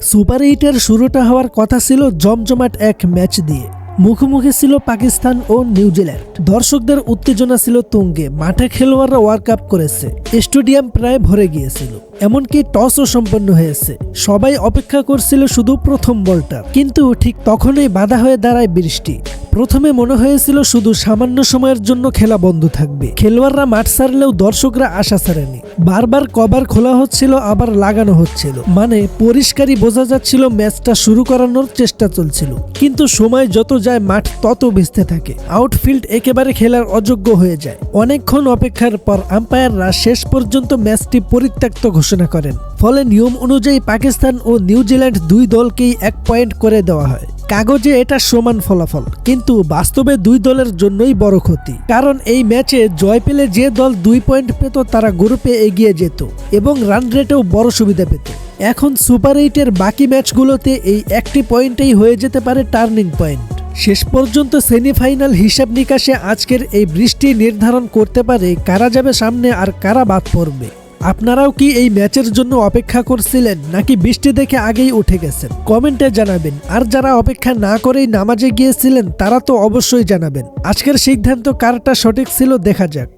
Super এইটের শুরুটা হওয়ার কথা ছিল জমজমাট এক ম্যাচ দিয়ে। মুখোমুখি ছিল পাকিস্তান ও নিউজিল্যান্ড। দর্শকদের উত্তেজনা ছিল তুঙ্গে। মাঠে খেলোয়াড়রা ওয়ার্ল্ড কাপ করেছে, স্টেডিয়াম প্রায় ভরে গিয়েছিল, এমনকি টসও সম্পন্ন হয়েছে। সবাই অপেক্ষা করছিল শুধু প্রথম বলটা, কিন্তু ঠিক তখনই বাধা হয়ে দাঁড়ায় বৃষ্টি। প্রথমে মনে হয়েছিল শুধু সামান্য সময়ের জন্য খেলা বন্ধ থাকবে। খেলোয়াড়রা মাঠ ছাড়লেও দর্শকরা আশা ছাড়েনি। বারবার কভার খোলা হচ্ছিল, আবার লাগানো হচ্ছিল, মানে পরিষ্কারই বোঝা যাচ্ছিল ম্যাচটা শুরু করানোর চেষ্টা চলছিল। কিন্তু সময় যত যায় মাঠ তত ভিজতে থাকে। আউটফিল্ড একেবারে খেলার অযোগ্য হয়ে যায়। অনেকক্ষণ অপেক্ষার পর আম্পায়াররা শেষ পর্যন্ত ম্যাচটি পরিত্যক্ত ঘোষণা করেন। ফলে নিয়ম অনুযায়ী পাকিস্তান ও নিউজিল্যান্ড দুই দলকেই 1 পয়েন্ট করে দেওয়া হয়। কাগজে এটা সমান ফলাফল, কিন্তু বাস্তবে দুই দলের জন্যই বড় ক্ষতি। কারণ এই ম্যাচে জয় পেলে যে দল 2 পয়েন্ট পেত তারা গ্রুপে এগিয়ে যেত এবং রান রেটেও বড় সুবিধা পেত। এখন সুপার এইটের বাকি ম্যাচগুলোতে এই একটি পয়েন্টেই হয়ে যেতে পারে টার্নিং পয়েন্ট। শেষ পর্যন্ত সেমিফাইনাল হিসাব নিকাশে আজকের এই বৃষ্টি নির্ধারণ করতে পারে কারা যাবে সামনে আর কারা বাদ পড়বে। আপনারাও কি এই ম্যাচের জন্য অপেক্ষা করছিলেন, নাকি বৃষ্টি দেখে আগেই উঠে গেছেন? কমেন্টে জানাবেন। আর যারা অপেক্ষা না করেই নামাজে গিয়েছিলেন তারা তো অবশ্যই জানাবেন। আজকের সিদ্ধান্ত কারটা সঠিক ছিল দেখা যাক।